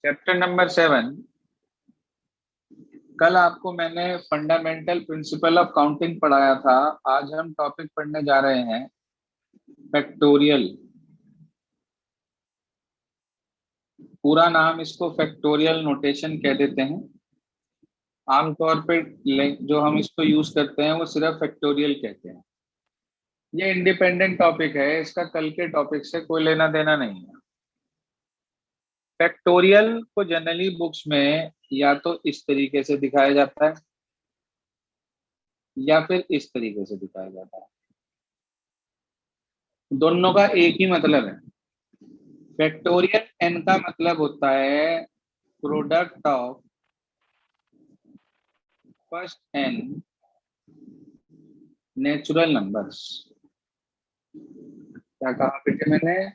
Chapter number 7। कल आपको मैंने फंडामेंटल प्रिंसिपल ऑफ काउंटिंग पढ़ाया था। आज हम टॉपिक पढ़ने जा रहे हैं फैक्टोरियल। पूरा नाम इसको फैक्टोरियल नोटेशन कह देते हैं। आमतौर पर जो हम इसको यूज करते हैं वो सिर्फ फैक्टोरियल कहते हैं। ये इंडिपेंडेंट टॉपिक है, इसका कल के टॉपिक से कोई लेना देना नहीं है। फैक्टोरियल को जनरली बुक्स में या तो इस तरीके से दिखाया जाता है या फिर इस तरीके से दिखाया जाता है। दोनों का एक ही मतलब है। फैक्टोरियल एन का मतलब होता है product of first n natural numbers. क्या कहा बेटे मैंने?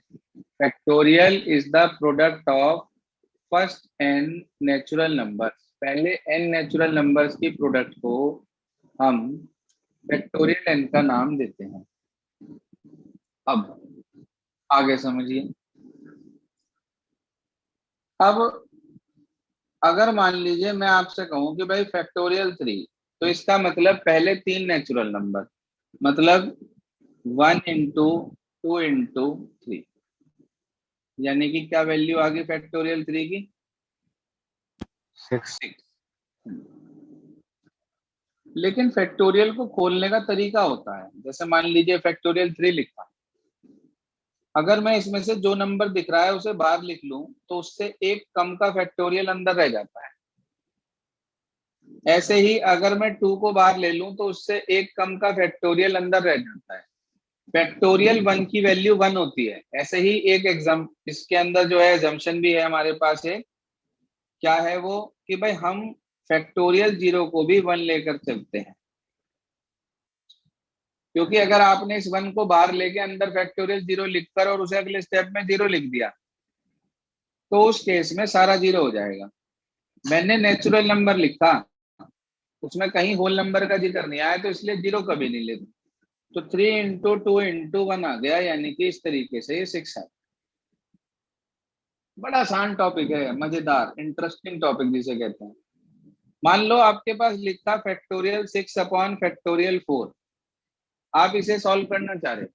Factorial is the product of first n natural numbers. पहले एन नेचुरल नंबर्स की प्रोडक्ट को हम फैक्टोरियल एन का नाम देते हैं। अब आगे समझिए। अब अगर मान लीजिए मैं आपसे कहूं कि भाई फैक्टोरियल 3, तो इसका मतलब पहले 3 नेचुरल नंबर, मतलब 1 इंटू 2 इंटू 3, यानी कि क्या वैल्यू आ गई फैक्टोरियल 3 की? 6। लेकिन फैक्टोरियल को खोलने का तरीका होता है। जैसे मान लीजिए फैक्टोरियल 3 लिखा, अगर मैं इसमें से जो नंबर दिख रहा है उसे बाहर लिख लूं तो उससे एक कम का फैक्टोरियल अंदर रह जाता है। ऐसे ही अगर मैं 2 को बाहर ले लूं तो उससे एक कम का फैक्टोरियल अंदर रह जाता है। फैक्टोरियल 1 की वैल्यू 1 होती है। ऐसे ही एक एग्जाम इसके अंदर जो है एजम्पशन भी है हमारे पास एक, क्या है वो, कि भाई हम फैक्टोरियल 0 को भी 1 लेकर चलते हैं। क्योंकि अगर आपने इस 1 को बाहर लेके अंदर फैक्टोरियल 0 लिखकर और उसे अगले स्टेप में 0 लिख दिया तो उस केस में सारा 0 हो जाएगा। मैंने नेचुरल नंबर लिखा, उसमें कहीं होल नंबर का जिक्र नहीं आया, तो इसलिए 0 कभी नहीं लेते। तो 3 इंटू 2 इंटू 1 आ गया, यानी कि इस तरीके से ये 6 है। बड़ा आसान टॉपिक है, मजेदार इंटरेस्टिंग टॉपिक जिसे कहते हैं। मान लो आपके पास लिखा फैक्टोरियल 6 अपॉन फैक्टोरियल 4, आप इसे सॉल्व करना चाह रहे।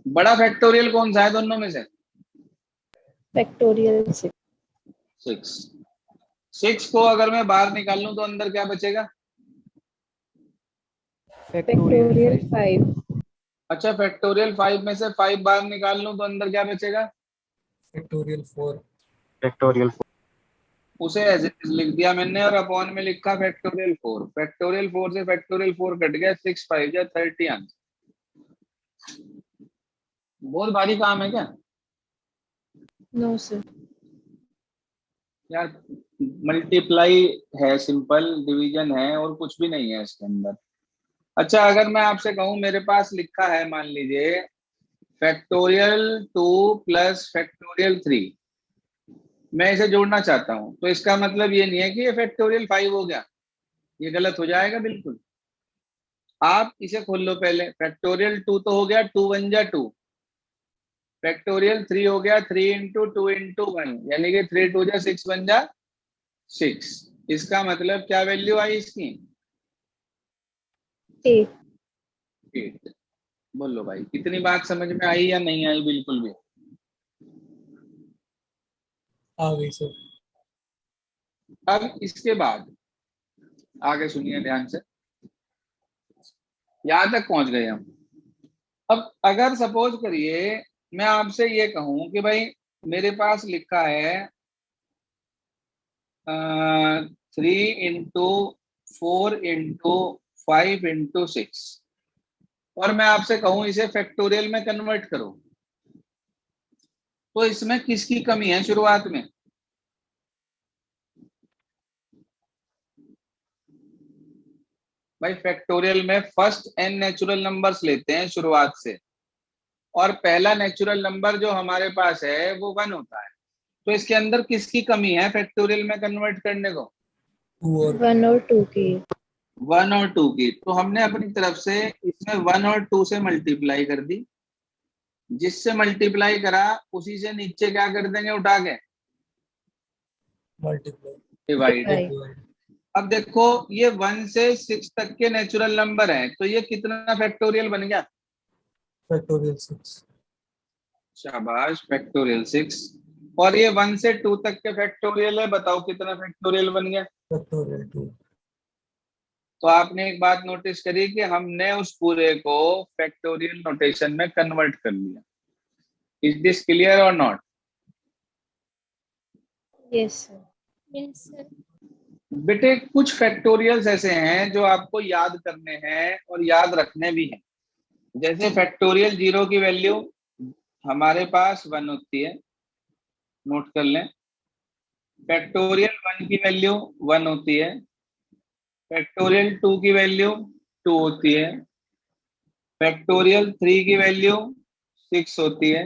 बड़ा फैक्टोरियल कौन सा है दोनों में से? फैक्टोरियल 6। 6 को अगर मैं बाहर निकाल लूं तो अंदर क्या बचेगा? फैक्टोरियल 5। अच्छा, फैक्टोरियल 5 में से 5 बाहर निकाल लूं तो अंदर क्या बचेगा? फैक्टोरियल 4। फैक्टोरियल 4। उसे एज इट इज लिख दिया मैंने और अपॉन में लिखा फैक्टोरियल 4। फैक्टोरियल 4 से फैक्टोरियल 4 कट गया, 6 5 या 30 आंसर। बहुत भारी काम है क्या? No sir. यार मल्टीप्लाई है, सिंपल डिवीजन है और कुछ भी नहीं है इसके अंदर। अच्छा, अगर मैं आपसे कहूं मेरे पास लिखा है मान लीजिए फैक्टोरियल 2 प्लस फैक्टोरियल 3, मैं इसे जोड़ना चाहता हूं, तो इसका मतलब ये नहीं है कि ये फैक्टोरियल 5 हो गया, ये गलत हो जाएगा बिल्कुल। आप इसे खोल लो पहले। फैक्टोरियल 2 तो हो गया 2 1 जा 2, फैक्टोरियल 3 हो गया 3 इंटू 2 इंटू 1, यानी कि 3 2 जा 6 1 जा 6। इसका मतलब क्या वैल्यू आई इसकी? 8। बोलो भाई, कितनी बात समझ में आई या नहीं आई? बिल्कुल भी आ गई सर। अब इसके बाद आगे सुनिए ध्यान से, यहां तक पहुंच गए हम। अब अगर सपोज करिए मैं आपसे ये कहूं कि भाई मेरे पास लिखा है 3 इंटू 4 इंटू 5 इंटू 6, और मैं आपसे कहूं इसे फैक्टोरियल में कन्वर्ट करो, तो इसमें किसकी कमी है शुरुआत में? भाई फैक्टोरियल में फर्स्ट एन नेचुरल नंबर्स लेते हैं शुरुआत से, और पहला नेचुरल नंबर जो हमारे पास है वो 1 होता है। तो इसके अंदर किसकी कमी है फैक्टोरियल में कन्वर्ट करने को? 1 और 2 की। 1 और 2 की। तो हमने अपनी तरफ से इसमें 1 और 2 से मल्टीप्लाई कर दी, जिससे मल्टीप्लाई करा उसी से नीचे क्या कर देंगे उठा के? multiply, divide. Divide. अब देखो ये 1 से 6 तक के नेचुरल नंबर हैं, तो ये कितना फैक्टोरियल बन गया? factorial 6, शाबाश, फैक्टोरियल 6। और ये 1 से 2 तक के फैक्टोरियल है, बताओ कितना फैक्टोरियल बन गया? factorial 2, तो आपने एक बात नोटिस करी कि हमने उस पूरे को फैक्टोरियल नोटेशन में कन्वर्ट कर लिया। इज दिस क्लियर और not? Yes, sir. Yes, sir. बेटे कुछ फैक्टोरियल्स ऐसे हैं जो आपको याद करने हैं और याद रखने भी हैं। जैसे फैक्टोरियल 0 की वैल्यू हमारे पास 1 होती है, नोट कर लें। फैक्टोरियल 1 की वैल्यू 1 होती है। फैक्टोरियल 2 की वैल्यू 2 होती है। फैक्टोरियल 3 की वैल्यू 6 होती है।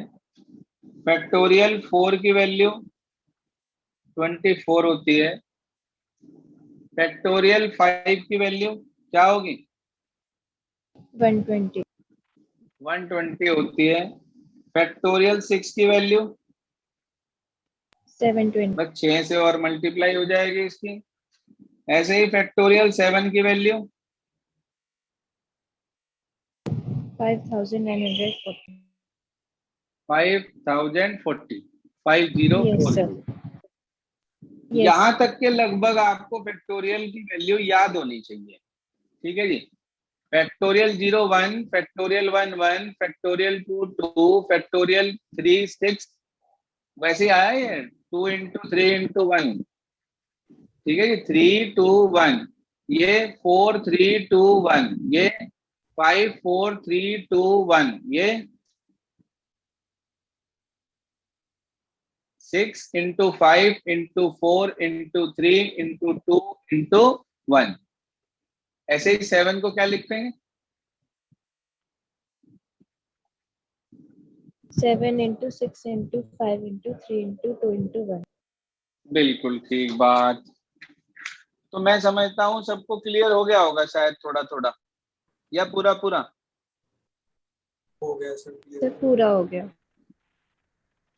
फैक्टोरियल 4 की वैल्यू 24 होती है। फैक्टोरियल 5 की वैल्यू क्या होगी? 120. 120 होती है। फैक्टोरियल 6 की वैल्यू 720. बस 6 से और मल्टीप्लाई हो जाएगी इसकी। ऐसे ही फैक्टोरियल 7 की वैल्यू 5940. 5040, Yes, sir. 5040। Yes. यहां तक के लगभग आपको फैक्टोरियल की वैल्यू याद होनी चाहिए। ठीक है जी। Factorial 0 1, factorial 1 1, factorial 2 2, factorial 3 6। वैसे ही आया ये 2 इंटू 3 इंटू 1। ठीक है जी। 3 2 1, ये 4 3 2 1, ये 5 4 3 2 1, ये 6 into 5 into 4 into 3 into 2 into 1। ऐसे ही 7 को क्या लिखते हैं? 7 into 6 into 5 into 3 into 2 into 1. बिल्कुल ठीक बात। तो मैं समझता हूं सबको क्लियर हो गया होगा शायद, थोड़ा थोड़ा या पूरा पूरा। हो गया सर Sir, clear। पूरा हो गया.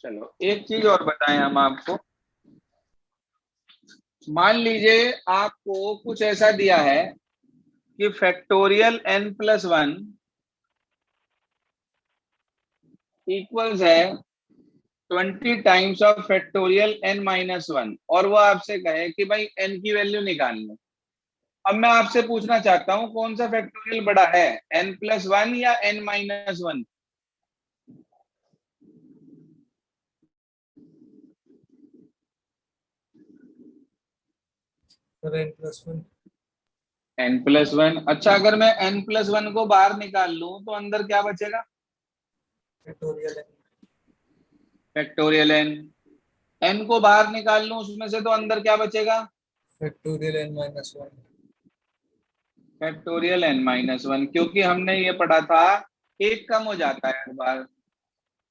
चलो एक चीज और बताएं हम आपको। मान लीजिए आपको कुछ ऐसा दिया है कि फैक्टोरियल n+1 इक्वल्स है 20 टाइम्स ऑफ फैक्टोरियल n-1, और वो आपसे कहे कि भाई n की वैल्यू निकाल लो। अब मैं आपसे पूछना चाहता हूं कौन सा फैक्टोरियल बड़ा है, n+1 या n-1? Sir n+1, n+1। अच्छा, अगर मैं n+1 को बाहर निकाल लूं तो अंदर क्या बचेगा? factorial n, फैक्टोरियल n को बाहर निकाल लूं उसमें से तो अंदर क्या बचेगा? factorial n-1, फैक्टोरियल n-1, क्योंकि हमने ये पढ़ा था एक कम हो जाता है हर बार।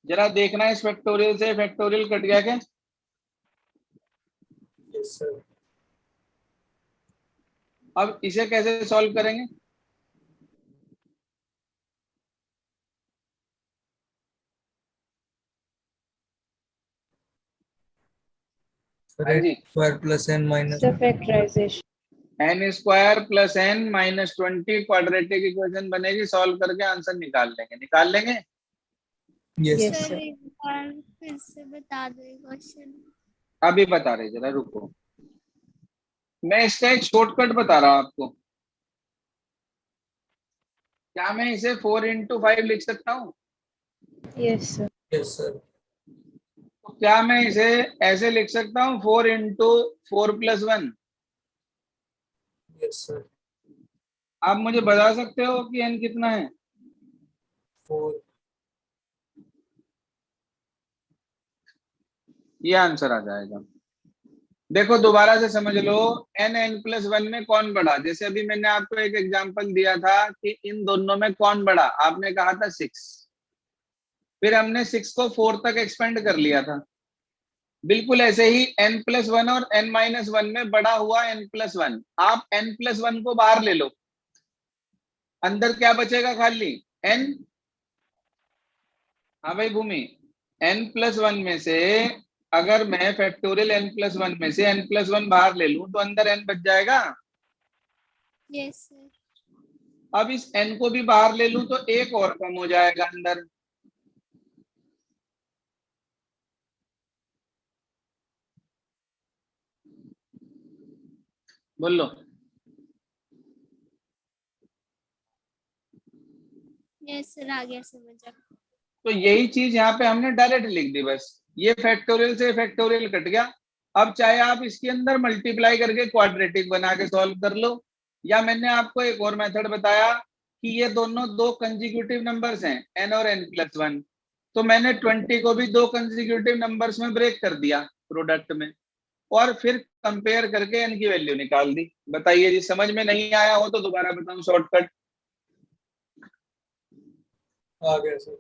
जरा देखना इस फैक्टोरियल से फैक्टोरियल कट गया क्या? yes sir, अब इसे कैसे सॉल्व करेंगे? sir हाँ n जी। square plus n minus Sir, factorization. n² + n-20 quadratic equation बनेगी, सॉल्व करके आंसर निकाल लेंगे। निकाल लेंगे। yes Yes, sir, sir sir. एक बार फिर से बता दो क्वेश्चन। अभी बता रहे, जरा रुको। मैं इसका एक शॉर्टकट बता रहा हूं आपको। क्या मैं इसे 4 इंटू 5 लिख सकता हूँ? Yes, sir. yes sir, तो क्या मैं इसे ऐसे लिख सकता हूँ 4 इंटू 4 + 1? yes sir, आप मुझे बता सकते हो कि n कितना है? 4, ये आंसर आ जाएगा। देखो दोबारा से समझ लो, n+1 में कौन बड़ा? जैसे अभी मैंने आपको एक एग्जांपल दिया था कि इन दोनों में कौन बड़ा, आपने कहा था 6। फिर हमने 6 को 4 तक एक्सपेंड कर लिया था। बिल्कुल ऐसे ही n+1 और n-1 में बड़ा हुआ n+1। आप n+1 को बाहर ले लो, अंदर क्या बचेगा? खाली n। हाँ भाई भूमि, n+1 में से अगर मैं फैक्टोरियल n+1 में से n+1 बाहर ले लूं तो अंदर n बच जाएगा। Yes sir. अब इस n को भी बाहर ले लूं तो एक और कम हो जाएगा अंदर। बोलो। यस सर, आ गया समझ आ। तो यही चीज यहाँ पे हमने डायरेक्ट लिख दी बस। ये फैक्टोरियल से फैक्टोरियल कट गया। अब चाहे आप इसके अंदर मल्टीप्लाई करके क्वाड्रेटिक बना के सॉल्व कर लो, या मैंने आपको एक और मेथड बताया कि ये दोनों दो कंसेक्यूटिव नंबर्स हैं n और n+1, तो मैंने 20 को भी दो कंसेक्यूटिव नंबर्स में ब्रेक कर दिया प्रोडक्ट में, और फिर कंपेयर करके n की वैल्यू निकाल दी। बताइए जी, समझ में नहीं आया हो तो दोबारा बताऊं शॉर्टकट। आ गया सर।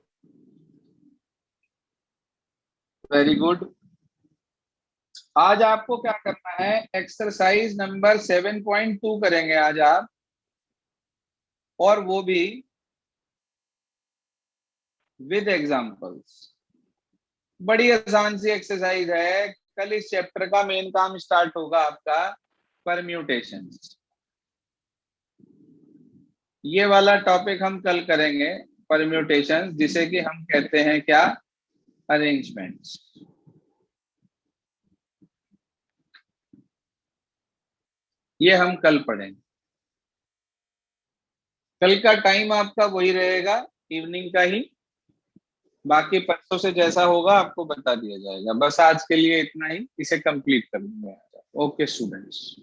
Very good. आज आपको क्या करना है, एक्सरसाइज नंबर 7.2 करेंगे आज आप, और वो भी विद एग्जांपल्स। बड़ी आसान सी एक्सरसाइज है। कल इस चैप्टर का मेन काम स्टार्ट होगा आपका परम्यूटेशंस। ये वाला टॉपिक हम कल करेंगे, परम्यूटेशंस, जिसे कि हम कहते हैं क्या, अरेंजमेंट्स। ये हम कल पढ़ेंगे। कल का टाइम आपका वही रहेगा, इवनिंग का ही। बाकी परसों से जैसा होगा आपको बता दिया जाएगा। बस आज के लिए इतना ही, इसे कंप्लीट कर लूंगा। Okay students.